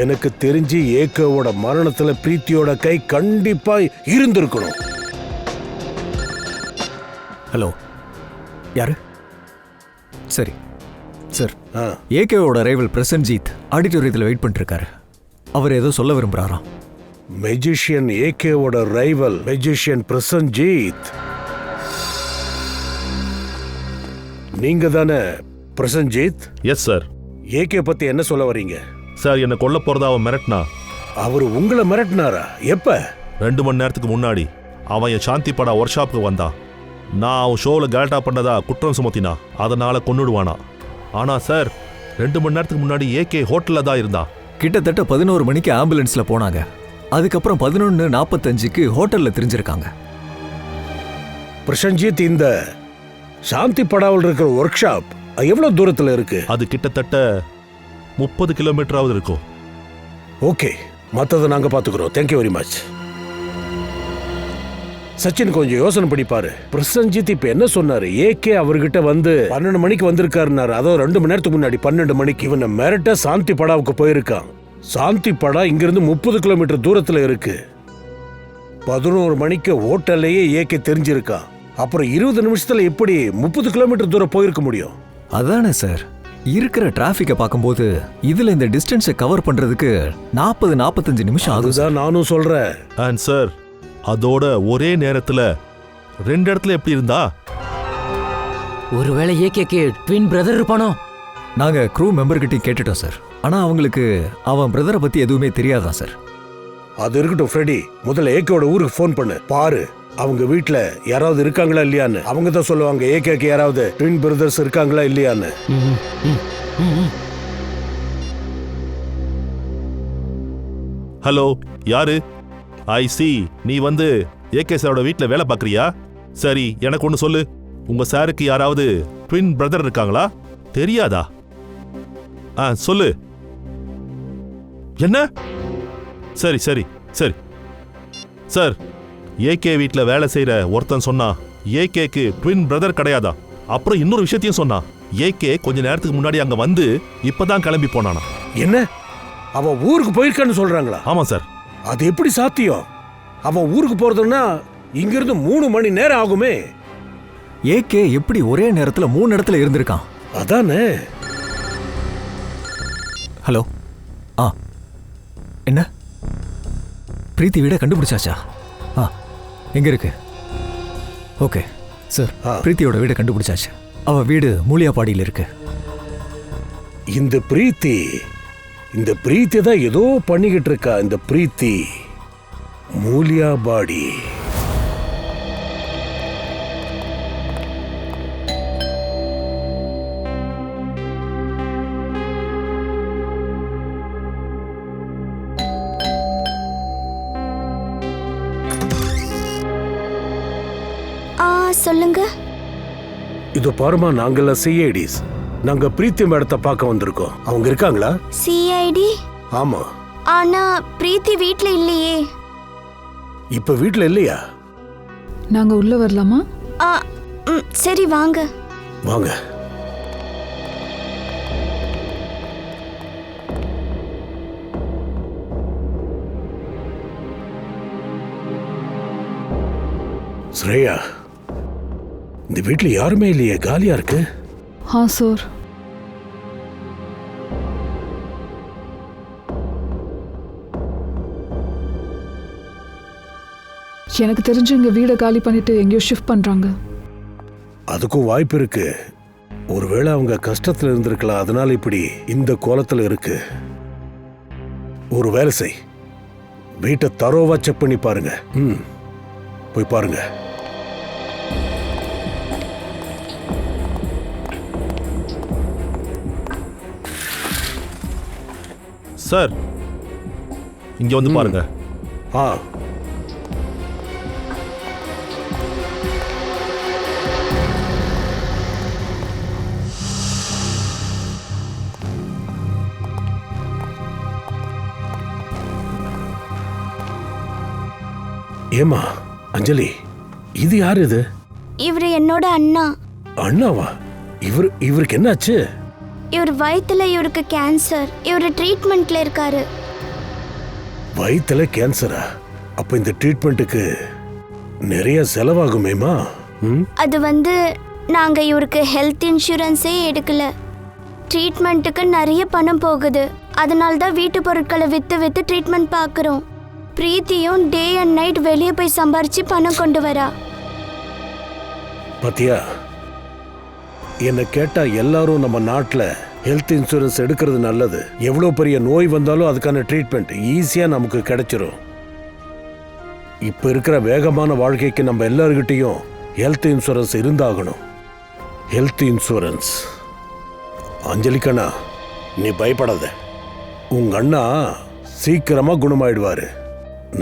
S9: எனக்கு தெரிஞ்சு ஏகேவோட மரணத்துல பிரீத்தியோட கை கண்டிப்பா இருந்திருக்கணும்.
S6: ஹலோ, யாரு? சரி சார்,
S9: ஆ,
S6: ஏகேவோட ரைவல் பிரசன்ஜீத் ஆடிட்டோரியத்தில் வெயிட் பண்ணிட்டு இருக்காரு. அவர் ஏதோ சொல்ல விரும்புறாராம்.
S9: மெஜிஷியன் ஏகேவோட ரைவல் மெஜிஷியன் பிரசன்ஜீத். நீங்க தானே பிரசன்ஜீத்?
S7: Yes sir.
S9: ஏகே பத்தி என்ன சொல்ல வரீங்க?
S7: சார், என்ன கொல்ல போறதா அவன் மிரட்டினா.
S9: அவரு உங்களை மிரட்டினாரா? எப்ப?
S7: 2 மணி நேரத்துக்கு முன்னாடி அவன் என் சாந்தி படா ஒர்க் ஷாப்புக்கு வந்தான். நான் அவன் ஷோவில் கேல்டா பண்ணதா குற்றம் சுமத்தினா, அதனால கொன்னுடுவானா. ஆனா சார், 2 மணி நேரத்துக்கு முன்னாடி ஏகே ஹோட்டலில் தான் இருந்தான்.
S6: கிட்டத்தட்ட 11 மணிக்கு ஆம்புலன்ஸ்ல போனாங்க. அதுக்கப்புறம் 11:45க்கு ஹோட்டல்ல தெரிஞ்சிருக்காங்க.
S9: பிரசன்ஜித், இந்த சாந்தி படாவில் இருக்கிற ஒர்க் ஷாப் எவ்வளவு தூரத்துல இருக்கு?
S7: அது கிட்டத்தட்ட 30 கிலோமீட்டராவது இருக்கும்.
S9: ஓகே, மற்றதை நாங்க பாத்துக்கிறோம். Thank you very much. சச்சின், கொஞ்சம் யோசனை பண்ணி பாரு. பிரசன்ஜித் இப்ப என்ன சொன்னாரு? ஏகே அவர்கிட்ட வந்து 12 மணிக்கு வந்திருக்காருனாரு. அதோ 2 மணி நேரத்துக்கு முன்னாடி 12 மணிக்கு இவனை மிரட்ட சாந்தி படாவுக்கு போயிருக்கான். சாந்தி படா இங்கிருந்து 30 கிலோமீட்டர் தூரத்துல இருக்கு. 11 மணிக்கு ஹோட்டல்லையே ஏகே தெரிஞ்சிருக்கான். அப்புறம் 20 நிமிஷத்துல எப்படி 30 கிலோமீட்டர் தூரம் போயிருக்க முடியும்?
S6: அதானே சார், இருக்கிற டிராஃபிக்கை பார்க்கும்போது இதுல இந்த டிஸ்டன்ஸை கவர் பண்றதுக்கு 40-45 நிமிஷம் ஆகுது.
S9: அதுதான் நானும் சொல்றேன்.
S7: அண்ட் சார், அதோட ஒரே நேரத்துல 2 இடத்துல எப்படி இருந்தா?
S8: ஒருவேளை ஏகேக்கு ட்வின் பிரதர் இருப்பானோ?
S6: நாங்க க்ரூ மெம்பர்கிட்ட கேட்டுட்டோம் சார். ஆனா அவங்களுக்கு அவன் பிரதரை பத்தி எதுவுமே தெரியாதான் சார்.
S9: அது இருக்கட்டும் ஃப்ரெடி, முதல்ல ஏகேவோட ஊருக்கு ஃபோன் பண்ணு. பாரு அவங்க வீட்ல யாராவது இருக்காங்களா இல்லையான்னு. அவங்க தான் சொல்லுவாங்க ஏகேக்கு யாராவது ட்வின் பிரதர்ஸ் இருக்காங்களா இல்லையான்னு.
S7: ஹலோ, யாரு? ஐ சி, நீ வந்து ஏகே சாரோட வீட்டில் வேலை பார்க்குறியா? சரி, எனக்கு ஒன்று சொல்லு. உங்க சாருக்கு யாராவது ட்வின் பிரதர் இருக்காங்களா? தெரியாதா? சொல்லு. என்ன? சரி சரி சரி சார், ஏகே வீட்டில் வேலை செய்கிற ஒருத்தன் சொன்னா ஏகேக்கு ட்வின் பிரதர் கிடையாதா. அப்புறம் இன்னொரு விஷயத்தையும் சொன்னா, ஏகே கொஞ்ச நேரத்துக்கு முன்னாடி அங்கே வந்து இப்பதான் கிளம்பி போனானா.
S9: என்ன? அவன் ஊருக்கு போயிருக்கான்னு சொல்றாங்களா?
S7: ஆமாம் சார்.
S9: அது எப்படி சாத்தியம்? அவன் ஊருக்கு போறதுன்னா இங்கிருந்து 3 மணி நேரம் ஆகுமே.
S6: ஏகே எப்படி ஒரே நேரத்துல 3 இடத்துல இருந்திருக்கான்?
S9: அதானே.
S6: ஹலோ, என்ன? பிரீத்தி வீட கண்டுபிடிச்சாச்சா? எங்க இருக்கு? ஓகே சார், பிரீத்தியோட வீட கண்டுபிடிச்சாச்சு. அவ வீடு மூலியாபாடியில் இருக்கு.
S9: இந்த பிரீத்தி தான் ஏதோ பண்ணிக்கிட்டு இருக்கா. இந்த பிரீத்தி மூலியாபாடி.
S3: சொல்லுங்க.
S9: இதோ பாருமா, நாங்கெல்லாம் சிஐடிஸ். நாங்க பிரீத்தி மேடத்தை பார்க்க வந்திருக்கோம். அவங்க இருக்காங்களா?
S3: சிஐடி?
S9: ஆமா.
S3: ஆனா பிரீத்தி வீட்ல இல்லையே.
S9: இப்ப வீட்ல இல்லையா?
S1: நாங்க உள்ள வரலாமா?
S3: சரி வாங்க.
S9: வாங்க. ஸ்ரேயா, இந்த வீட்ல யாருமே இல்லையே, காலியா இருக்கு.
S1: சார். எனக்கு தெரிஞ்சு இங்க வீடை காலி பண்ணிட்டு எங்கேயோ ஷிஃப்ட் பண்றாங்க.
S9: அதுக்கும் வாய்ப்பு இருக்கு. ஒருவேளை அவங்க கஷ்டத்துல இருந்திருக்கலாம், அதனால இப்படி இந்த கோலத்துல இருக்கு. ஒரு வேலை செய், வீட்டை தரோவா செக் பண்ணி பாருங்க. போய் பாருங்க.
S7: சார் இங்க வந்து பாருங்க.
S9: ஆ, ஏமா அஞ்சலி, இது யார்? இது
S3: இவரு என்னோட அண்ணா.
S9: அண்ணாவா? இவருக்கு என்னாச்சு?
S3: இவர் வயித்துல இவருக்கு கேன்சர். இவரு ட்ரீட்மெண்ட்ல இருக்காரு.
S9: வயித்துல கேன்சரா? அப்ப இந்த ட்ரீட்மெண்ட்டுக்கு நிறைய செலவாகுமேமா?
S3: அது நாங்க இவருக்கு ஹெல்த் இன்சூரன்ஸே எடுக்கல. ட்ரீட்மெண்ட்டுக்கு நிறைய பணம் போகுது. அதனால தான் வீட்டு பொருட்களை வித்து ட்ரீட்மெண்ட் பார்க்குறோம். பிரீத்தியும் டே அண்ட் நைட் வெளியே போய் சம்பாரிச்சு பணம் கொண்டு வரா.
S9: பாத்தியா, என்ன கேட்டா எல்லாரும் நம்ம நாட்டில் ஹெல்த் இன்சூரன்ஸ் எடுக்கிறது நல்லது. எவ்வளோ பெரிய நோய் வந்தாலும் அதுக்கான ட்ரீட்மெண்ட் ஈஸியாக நமக்கு கிடைச்சிரும். இப்போ இருக்கிற வேகமான வாழ்க்கைக்கு நம்ம எல்லார்கிட்டையும் ஹெல்த் இன்சூரன்ஸ் இருந்தாகணும். Health insurance. அஞ்சலிக்கண்ணா, நீ பயப்படாத. உங்க அண்ணா சீக்கிரமா குணமாயிடுவாரு.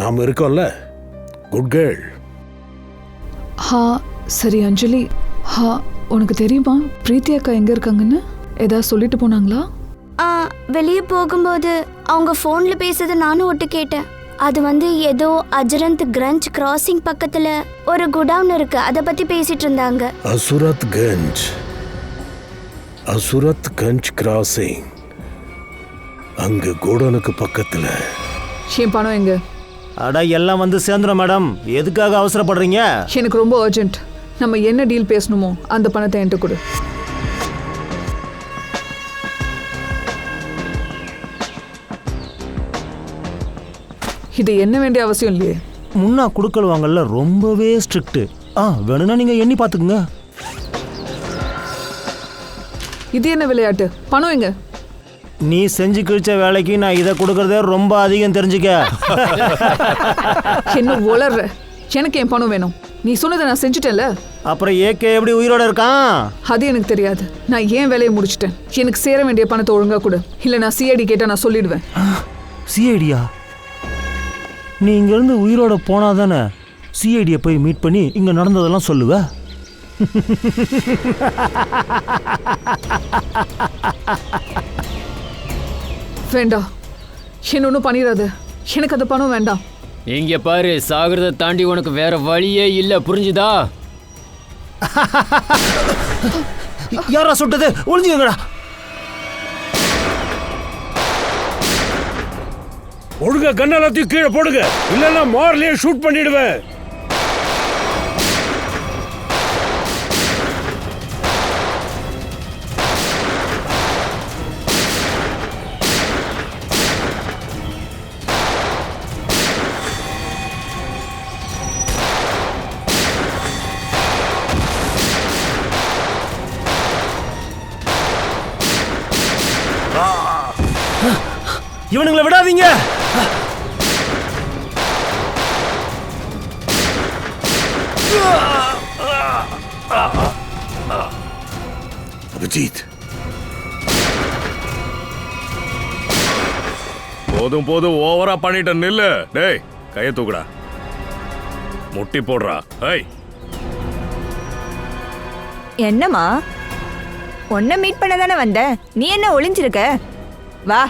S9: நாம இருக்கோம்ல. Good girl.
S1: ஹா சரி அஞ்சலி, ஹா உனக்கு தெரியுமா பிரீத்தி அக்கா எங்க இருக்காங்கன்னு? ஏதாவது சொல்லிட்டு போனாங்களா?
S3: வெளியே போகும்போது அவங்க ஃபோன்ல பேசுறது நானும் ஒட்டு கேட்டேன். அது ஏதோ அஜரந்த் கஞ்ச் கிராசிங் பக்கத்துல ஒரு குடவுன் இருக்கு, அதை பத்தி பேசிட்டு இருந்தாங்க.
S9: அசுரத் கஞ்ச் கிராசிங். அங்க குடவுனுக்கு பக்கத்துல.
S1: என் பணம் எங்க?
S2: அடா எல்லாம் வந்து சேர்ந்துடும் மேடம். எதுக்காக அவசரப்படுறீங்க?
S1: எனக்கு ரொம்ப அர்ஜென்ட். நம்ம என்ன டீல் பேசணுமோ அந்த பணத்தை என்கிட்ட கொடு. இது என்ன வேண்டிய அவசியம் இல்லையே.
S2: முன்னா குடுக்கல் வாங்கல ரொம்பவே ஸ்ட்ரிக்ட். வேணும்னா நீங்க எண்ணி பாத்துக்குங்க.
S1: இது என்ன விளையாட்டு? பணம் எங்க?
S2: நீ செஞ்சு கிழிச்ச வேலைக்கு நான் இதை கொடுக்கறதே ரொம்ப அதிகம், தெரிஞ்சுக்க.
S1: என்ன உளர்ற? எனக்கு என் பணம் வேணும். நீ சொன்னதை நான் செஞ்சுட்டேன்ல.
S2: அப்புறம் ஏகே எப்படி உயிரோட இருக்கான்?
S1: அது எனக்கு தெரியாது. நான் ஏன் வேலையை முடிச்சிட்டேன். எனக்கு சேர வேண்டிய பணத்தை ஒழுங்கா கொடு. இல்ல நான் சிஐடி கேட்டா நான் சொல்லிடுவேன்.
S2: சிஐடியா? நீ இங்க இருந்து உயிரோட போனாதானே சிஐடியை போய் மீட் பண்ணி இங்க நடந்ததெல்லாம் சொல்லுவ.
S1: வேண்டாம், என்ன ஒன்றும் பண்ணிடாத. எனக்கு அந்த பணம் வேண்டாம்.
S8: இங்க பாரு, சாகிறத தாண்டி உனக்கு வேற வழியே இல்ல, புரிஞ்சுதா?
S2: யாரா சுட்டது? ஒளிஞ்சுங்கடா.
S9: ஒழுங்கா கண்ணெல்லாத்தையும் கீழே போடுங்க, இல்லைன்னா மார்லயே ஷூட் பண்ணிடுவேன்.
S2: இவனுங்களை விடாதீங்க.
S9: அபிஜித்,
S10: போதும் போதும், ஓவரா பண்ணிட்ட, நில்லு. டேய், கைய தூக்குடா, முட்டி போடுறா. ஏய்,
S5: என்னம்மா, உன்னை மீட் பண்ண தானே வந்த. நீ என்ன ஒளிஞ்சிருக்க? வா.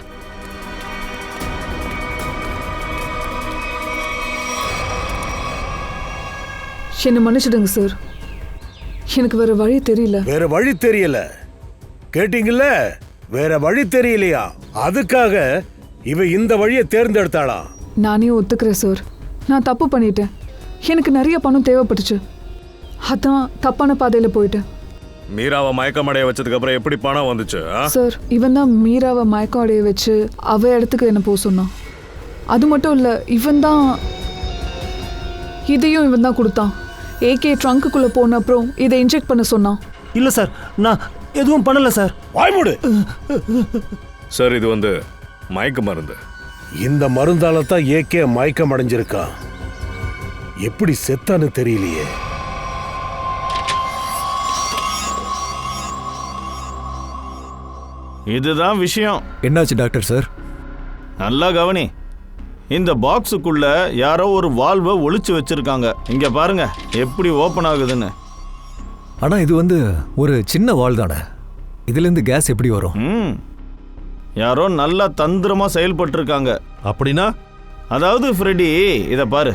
S1: என்ன மன்னிச்சிடுங்க சார். எனக்கு வேற வழி தெரியல.
S9: வேற வழி தெரியல கேட்டீங்கல்ல? வேற வழி தெரியலையா? அதுக்காக இவ இந்த வழியை தேர்ந்தெடுத்தாளா?
S1: நானே ஒத்துக்கிறேன் சார். நான் தப்பு பண்ணிட்டேன். எனக்கு நிறைய பணம் தேவைப்பட்டுச்சு. அதான் தப்பான பாதையில போயிட்டேன்.
S10: மீராவை மயக்கமடைய வச்சதுக்கு அப்புறம் எப்படி பணம் வந்துச்சு?
S1: சார், இவன் தான் மீராவை மயக்கம் அடைய வச்சு அவ இடத்துக்கு என்ன போக சொன்னான். அது மட்டும் இல்ல, இவன் தான் இதையும் இவன் தான் கொடுத்தான். ஏகே ட்ரங்க்குள்ளே போன அப்புறம் இதை இன்ஜெக்ட் பண்ண சொன்னான்.
S2: இல்லை சார், நான் எதுவும் பண்ணலை சார்.
S9: வாய்மூடு.
S10: சார் இது வந்து மயக்க மருந்து.
S9: இந்த மருந்தால தான் ஏகே மயக்கம் அடைஞ்சிருக்கான். எப்படி செத்தான்னு தெரியலையே.
S4: இதுதான் விஷயம்.
S6: என்னாச்சு டாக்டர் சார்?
S4: நல்லா கவனி. இந்த பாக்ஸுக்குள்ள யாரோ ஒரு வால்வை ஒளிச்சு வச்சிருக்காங்க. இங்க பாருங்க எப்படி ஓபன் ஆகுதுன்னு.
S6: ஆனா இது வந்து ஒரு சின்ன வால் தானே, இதுல இருந்து கேஸ் எப்படி வரும்?
S4: யாரோ நல்லா தந்திரமா செயல்பட்டிருக்காங்க.
S7: அப்படின்னா?
S4: அதாவது ஃப்ரெடி, இதை பாரு.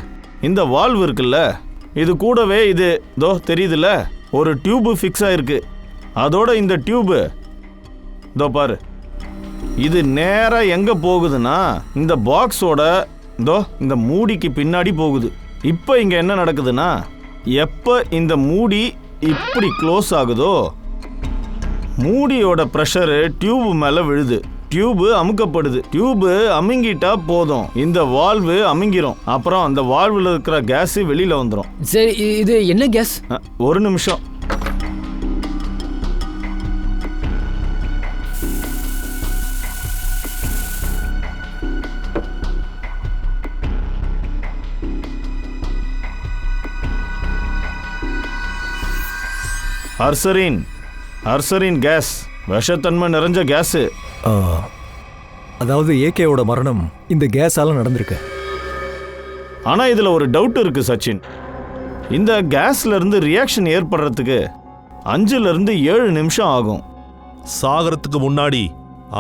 S4: இந்த வால்வ் இருக்குல்ல, இது கூடவே இது தோ தெரியுதுல்ல, ஒரு டியூபு ஃபிக்ஸ் ஆயிருக்கு. அதோட இந்த டியூபு இதோ பாரு, இது நேரா எங்க போகுதுன்னா இந்த பாக்ஸோட இதோ இந்த மூடிக்கு பின்னாடி போகுது. இப்போ இங்க என்ன நடக்குதுன்னா, எப்ப இந்த மூடி இப்படி க்ளோஸ் ஆகுதோ மூடியோட ப்ரெஷரு டியூபு மேல விழுது. டியூபு அமுக்கப்படுது. டியூபு அமுங்கிட்டா போதும், இந்த வால்வு அமுங்கிரும். அப்புறம் அந்த வால்வில் இருக்கிற கேஸ் வெளியில வந்துடும்.
S8: சரி, இது என்ன கேஸ்?
S4: ஒரு நிமிஷம். அர்சரின் கேஸ், விஷத்தன்மை நிறைஞ்ச கேஸு.
S6: அதாவது ஏகேவோட மரணம் இந்த கேஸால நடந்திருக்கு.
S4: ஆனா இதுல ஒரு டவுட் இருக்கு சச்சின். இந்த கேஸ்ல இருந்து ரியாக்ஷன் ஏற்படுறதுக்கு 5 to 7 நிமிஷம் ஆகும்.
S7: சாகரத்துக்கு முன்னாடி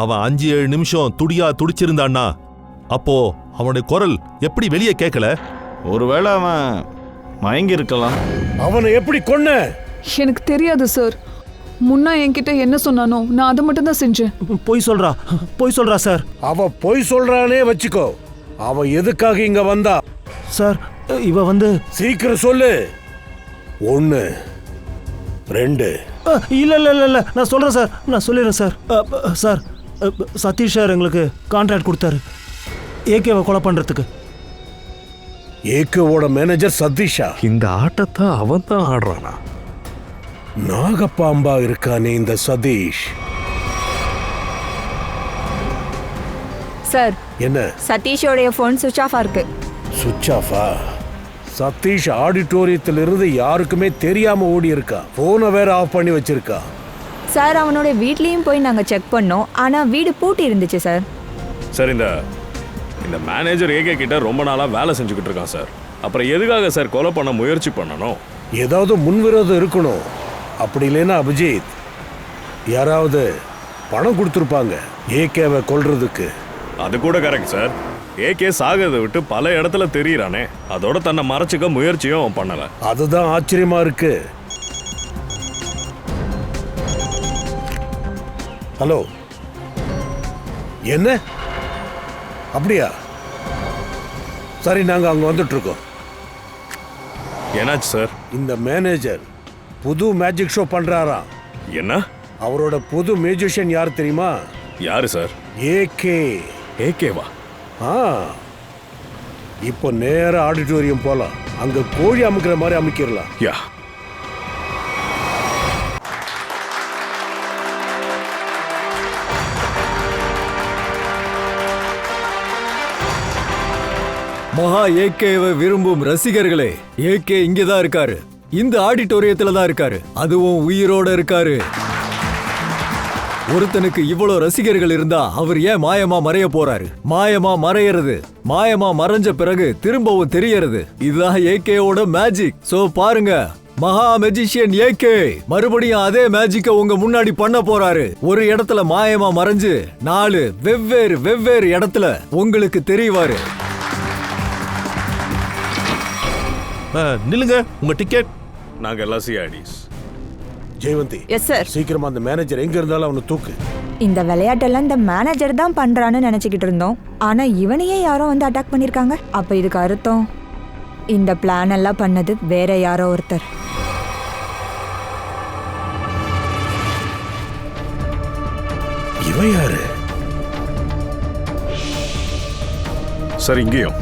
S7: அவன் 5-7 நிமிஷம் துடிச்சிருந்தான்னா அப்போ அவனுடைய குரல் எப்படி வெளியே கேட்கல?
S4: ஒருவேளை அவன் மயங்கி இருக்கலாம்.
S9: அவனை எப்படி கொன்ன?
S1: எனக்கு தெரியாது சார். முன்னா என்கிட்ட என்ன சொன்னானோ நான் அதை மட்டும் தான் செஞ்சேன்.
S2: பொய் சொல்றா சார்.
S9: அவ பொய் சொல்றானே வச்சுக்கோ. அவ எதுக்காக இங்க வந்தா?
S2: சார் இவ வந்து
S9: சீக்கிரம் சொல்லு. 1 2.
S2: இல்ல நான் சொல்றேன் சார், நான் சொல்லிடுறேன் சார். சார் சதீஷ் சார் எங்களுக்கு கான்ட்ராக்ட் கொடுத்தாரு ஏகேவை கொலை பண்றதுக்கு.
S9: ஏகேவோட மேனேஜர் சதீஷா?
S7: இந்த ஆட்டத்தை அவன் தான் ஆடுறானா?
S9: நாகப்பாம்பா இருக்கானே இந்த சதீஷ்.
S5: சார்
S9: என்ன?
S5: சதீஷோடைய ஃபோன் சுவிட்ச் ஆஃபா இருக்கு.
S9: சுவிட்ச் ஆஃபா? சதீஷ் ஆடிட்டோரியத்தில் இருந்து யாருக்குமே தெரியாம ஓடி இருக்கா. போனை வேற ஆஃப் பண்ணி வச்சிருக்கா.
S5: சார் அவனோட வீட்லயும் போய் நாங்க செக் பண்ணோம், ஆனா வீடு பூட்டி இருந்துச்சு சார்.
S10: சார் இந்த மேனேஜர் ஏகே கிட்ட ரொம்ப நாளா வேலை செஞ்சுக்கிட்டு இருக்கான் சார். அப்புறம் எதுக்காக சார் கொலை பண்ண முயற்சி பண்ணணும்?
S9: ஏதாவது முன்விரோதம் இருக்கணும். அப்படி இல்லைன்னா அபிஜித் யாராவது பணம் கொடுத்துருப்பாங்க ஏகேவை கொல்றதுக்கு.
S10: அது கூட கரெக்ட் சார். ஏகே சாகிறதை விட்டு பல இடத்துல தெரியறானே, அதோட தன்னை மறைச்சிக்க முயற்சியும் பண்ணல.
S9: அதுதான் ஆச்சரியமா இருக்கு. ஹலோ, என்ன? அப்படியா? சரி, நாங்க அங்க வந்துட்டு இருக்கோம்.
S10: என்னாச்சு சார்?
S9: இந்த மேனேஜர் புது மேஜிக் ஷோ பண்றாரா?
S10: என்ன?
S9: அவரோட புது மியூசிஷியன் யார் தெரியுமா?
S10: யாரு சார்?
S9: ஏகே.
S10: ஏகேவா?
S9: இப்போ நேரா ஆடிட்டோரியம் போலாம். அங்க கோழி அமுக்கிற மாதிரி அமுக்கிடலாம்.
S10: யா.
S6: மகா ஏகேவை விரும்பும் ரசிகர்களே, ஏகே இங்கதான் இருக்காரு. இந்த ஆடிட்டோரியத்துல தான் இருக்காரு. அதுவும் உயிரோட இருக்காரு. ஒருத்தனுக்கு இவ்வளவு ரசிகர்கள் இருந்தா அவர் ஏன் மாயமா மறைய போறாரு? மாயமா மறையறது, மாயமா மறைஞ்ச பிறகு திரும்பவும் தெரியறது. இதுதான் ஏகேவோட மேஜிக். சோ பாருங்க, மகா மேஜிஷியன் ஏகே மறுபடியும் அதே மேஜிக்க உங்க முன்னாடி பண்ண போறாரு. ஒரு இடத்துல மாயமா மறைஞ்சு 4 வெவ்வேறு இடத்துல உங்களுக்கு தெரிவாரு.
S7: நில்லுங்க, உங்க டிக்கெட்.
S10: நாங்க எல்லாம் சிஐடிஸ்.
S9: ஜெயவந்தி.
S5: Yes sir.
S9: சீக்கிரமா அந்த மேனேஜர் எங்க இருந்தாலும் அவனை தூக்கு.
S5: இந்த விளையாட்டெல்லாம் இந்த மேனேஜர் தான் பண்றான்னு நினைச்சுக்கிட்டு இருந்தோம். ஆனா இவனையே யாரோ வந்து அட்டாக் பண்ணிருக்காங்க. அப்ப இதுக்கு அர்த்தம் இந்த பிளான் எல்லாம் பண்ணது வேற யாரோ ஒருத்தர்.
S9: இவன் யாரு?
S10: சார் இங்கேயும்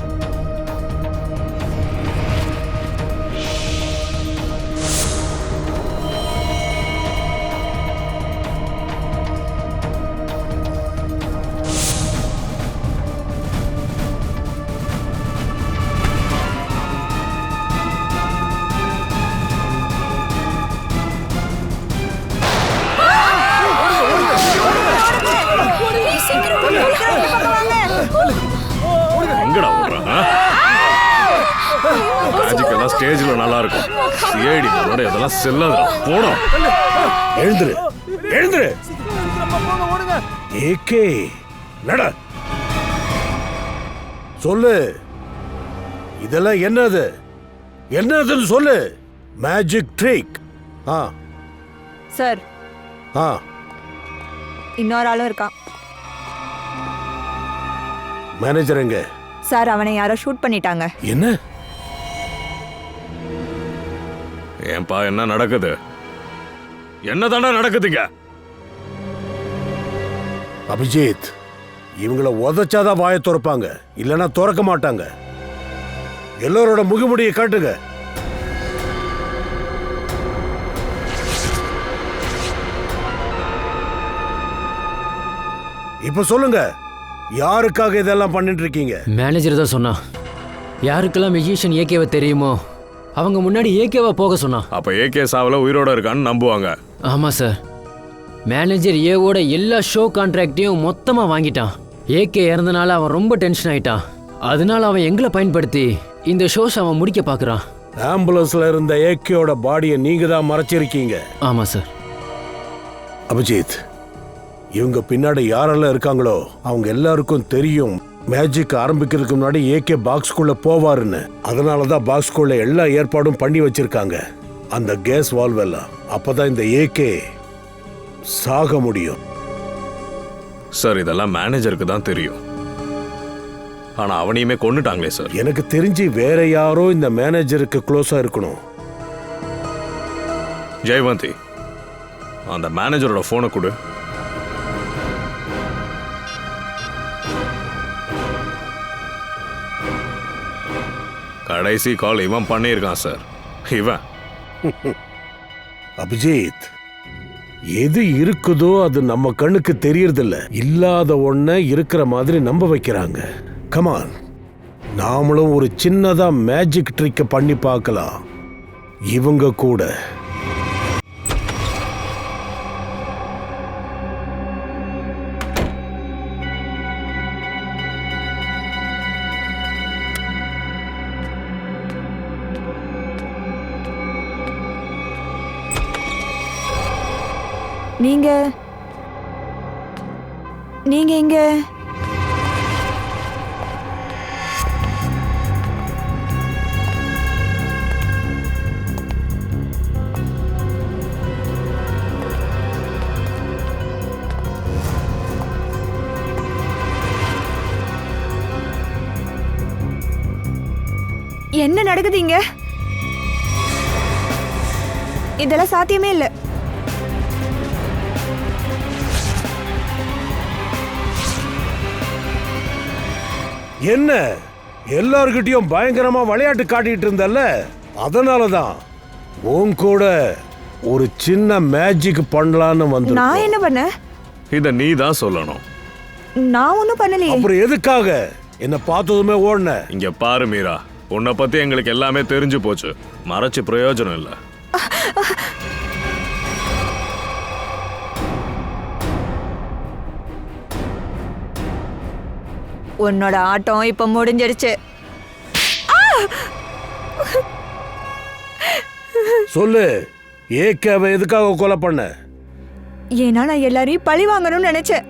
S10: ஸ்டேஜ்ல நல்லா இருக்கும். சிஐடி இதெல்லாம் செல்லாதடா. போனோம்.
S9: எழுந்துரு எழுந்துரு. ஏகே நட. சொல்லு, இதெல்லாம் என்னது? என்னதுன்னு சொல்லு. Magic trick. ஆ
S5: சார்,
S9: ஆ
S5: இன்னொரு ஆளும் இருக்கான்.
S9: மேனேஜர் எங்க?
S5: சார், அவனை யாரோ ஷூட் பண்ணிட்டாங்க.
S9: என்ன?
S10: ஏன்பா என்ன நடக்குது? என்னதானே நடக்குதுங்க?
S9: அபிஜித், இவங்கள உதச்சாதான் வாயை திறப்பாங்க, இல்லைன்னா திறக்க மாட்டாங்க. எல்லாரோட முகமுடியை காட்டுங்க. இப்ப சொல்லுங்க, யாருக்காக இதெல்லாம் பண்ணிட்டு இருக்கீங்க?
S8: மேனேஜர் தான் சொன்னா. யாருக்கெல்லாம் மெஜிஷியன் ஏகேவை தெரியுமோ அவங்க முன்னாடி ஏகேவா போக சொன்னா.
S10: அப்ப ஏகே சாவல உயிரோட இருக்கான்னு நம்புவாங்க.
S8: ஆமா சார். மேனேஜர் ஏவோட எல்லா ஷோ கான்ட்ராக்டையும் மொத்தமா வாங்கிட்டான். ஏகே இறந்தனால அவன் ரொம்ப டென்ஷன் ஆயிட்டான். அதனால அவன் எங்களை பயன்படுத்தி இந்த ஷோஸ் அவன் முடிக்க பாக்குறான்.
S9: ஆம்புலன்ஸ்ல இருந்த ஏகேயோட பாடியை நீங்க தான் மறைச்சிருக்கீங்க.
S8: ஆமா சார்.
S9: அபிஜித், இவங்க பின்னாடி யாரெல்லாம் இருக்காங்களோ அவங்க எல்லாருக்கும் தெரியும் மேஜிக் ஆரம்பிக்கிறதுக்கு முன்னாடி ஏகே பாக்ஸ்குள்ள போவாருன்னு. அதனாலதான் பாக்ஸ்குள்ள எல்லா ஏற்பாடும் பண்ணி வச்சிருக்காங்க. அந்த கேஸ் வால்வ் எல்லாம். அப்பதான் இந்த ஏகே சாக முடியும்.
S10: சார், இதெல்லாம் மேனேஜருக்கு தான் தெரியும். ஆனா அவனையுமே கொன்னுட்டாங்களே சார்.
S9: எனக்கு தெரிஞ்சு வேற யாரோ இந்த மேனேஜருக்கு க்ளோஸா இருக்கணும்.
S10: ஜெயவந்தி, அந்த மேனேஜரோட போனை கொடு. கடைசி கால் இவன் பண்ணியிருக்கான் சார். இவன்
S9: அபிஜித், எது இருக்குதோ அது நம்ம கண்ணுக்கு தெரியறதில்ல. இல்லாத ஒன்ன இருக்கிற மாதிரி நம்ப வைக்கிறாங்க. கமான், நாமளும் ஒரு சின்னதா மேஜிக் ட்ரிக்க பண்ணி பார்க்கலாம். இவங்க கூட
S5: நீங்க இங்க என்ன நடக்குது இங்க? இதெல்லாம் சாத்தியமே இல்லை.
S9: என்ன எல்லார்கிட்டயும் பயங்கரமா விளையாட்டு காட்டிட்டு இருந்தல்ல, அதனாலதான் உன் கூட ஒரு சின்ன மேஜிக் பண்ணலான்னு வந்து.
S5: நான் என்ன பண்ண?
S10: இத நீ தான் சொல்லணும்.
S5: நான் ஒன்னும் பண்ணலையே.
S9: அப்புறம் எதுக்காக என்ன பார்த்ததுமே ஓடுன?
S10: இங்க பாரு மீரா, உன்னை பத்தி எங்களுக்கு எல்லாமே தெரிஞ்சு போச்சு. மறைச்சு பிரயோஜனம் இல்லை.
S5: உன்னோட ஆட்டம் இப்ப முடிஞ்சிருச்சு.
S9: சொல்லு, ஏகேவை எதுக்காக கொலை பண்ண?
S5: ஏன்னா நான் எல்லாரையும் பழி வாங்கணும்னு நினைச்சேன்.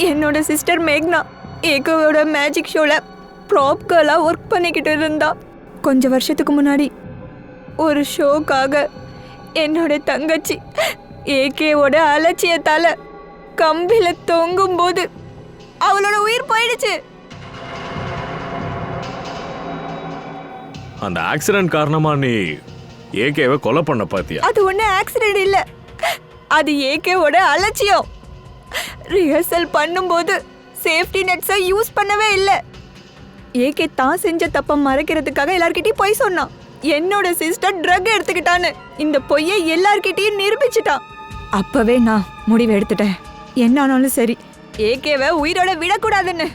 S5: என்னோட சிஸ்டர் மேக்னா ஏகேவோட மேஜிக் ஷோல ப்ராப் கேர்லா ஒர்க் பண்ணிக்கிட்டு இருந்தா. கொஞ்சம் வருஷத்துக்கு முன்னாடி ஒரு ஷோக்காக என்னோட தங்கச்சி ஏகேவோட அலட்சியத்தால கம்பில தொங்கும் போது அவளோட உயிர் போயிடுச்சு.
S10: அந்த ஆக்சிடென்ட் காரணமா நீ ஏகேவை கொலை பண்ண பாத்தியா?
S5: அது ஒண்ணு ஆக்சிடென்ட் இல்ல, அது ஏகேவோட அலட்சியம். ரிஹர்சல் பண்ணும்போது சேஃப்டி நெட்ஸை யூஸ் பண்ணவே இல்லை. ஏகே தான் செஞ்ச தப்பை மறைக்கிறதுக்காக எல்லார்கிட்டயும் பொய் சொன்னான். என்னோட சிஸ்டர் ட்ரக் எடுத்துக்கிட்டான்னு இந்த பொய்யை எல்லார்கிட்டயும் நிரூபிச்சிட்டான். அப்பவே நான் முடிவு எடுத்துட்டேன், என்ன ஆனாலும் சரி ஏகேவை உயிரோட விடக்கூடாதுன்னு.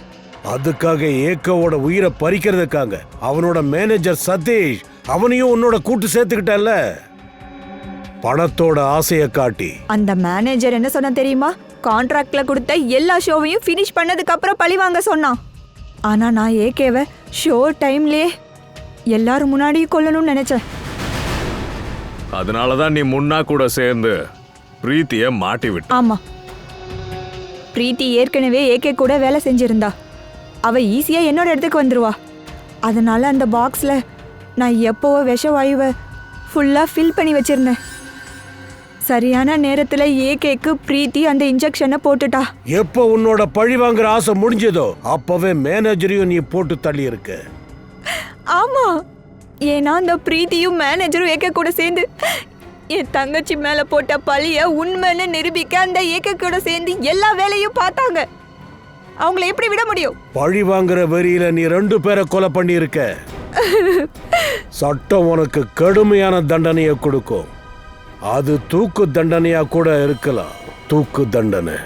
S9: அதுக்காக ஏகேவோட உயிரை பறிக்கிறதுக்காக அவனோட மேனேஜர் சதீஷ் அவனையும் உன்னோட கூட்டு சேர்த்துக்கிட்டல்ல, பணத்தோட ஆசையை காட்டி.
S5: அந்த மேனேஜர் என்ன சொன்னா தெரியுமா? கான்ட்ராக்ட்ல கொடுத்த எல்லா ஷோவையும் ஃபினிஷ் பண்ணதுக்கு அப்புறம் பழி வாங்க சொன்னான். ஆனா நான் ஏகேவை ஷோ டைம்லயே எல்லாரும் முன்னாடியும் கொல்லணும்னு நினைச்சேன்.
S10: அதனால தான் நீ முன்னா கூட சேர்ந்து பிரீத்தியை மாட்டி விட்ட.
S5: ஆமா, பிரீத்தி ஏற்கனவே ஏகே கூட வேலை செஞ்சிருந்தா. அவ ஈஸியா என்னோட இடத்துக்கு வந்துருவா. அதனால அந்த பாக்ஸ்ல நான் எப்போவோ விஷவாயுவை ஃபுல்லா ஃபில் பண்ணி வச்சிருந்தேன். சரியான நேரத்துல ஏகேக்கு பிரீத்தி அந்த இன்ஜெக்ஷனை போட்டுட்டா.
S9: எப்போ உன்னோட பழி வாங்குற ஆசை முடிஞ்சதோ அப்பவே மேனேஜரையும் நீ போட்டு தள்ளி இருக்க.
S5: ஆமா, ஏன்னா அந்த பிரீத்தியும் மேனேஜரும் ஏகே கூட சேர்ந்து என் தங்கச்சி மேல போட்ட பழிய உண்மைன்னு நிரூபிக்க அந்த ஏகே கூட சேர்ந்து எல்லா வேலையும் பார்த்தாங்க. அவங்கள எப்படி விட முடியும்?
S9: பழி வாங்குற வெறியில நீ 2 பேரை கொலை பண்ணி இருக்க. சட்டம் உனக்கு கடுமையான தண்டனையை கொடுக்கும். அது தூக்கு தண்டனையா கூட இருக்கலாம். தூக்கு தண்டனை.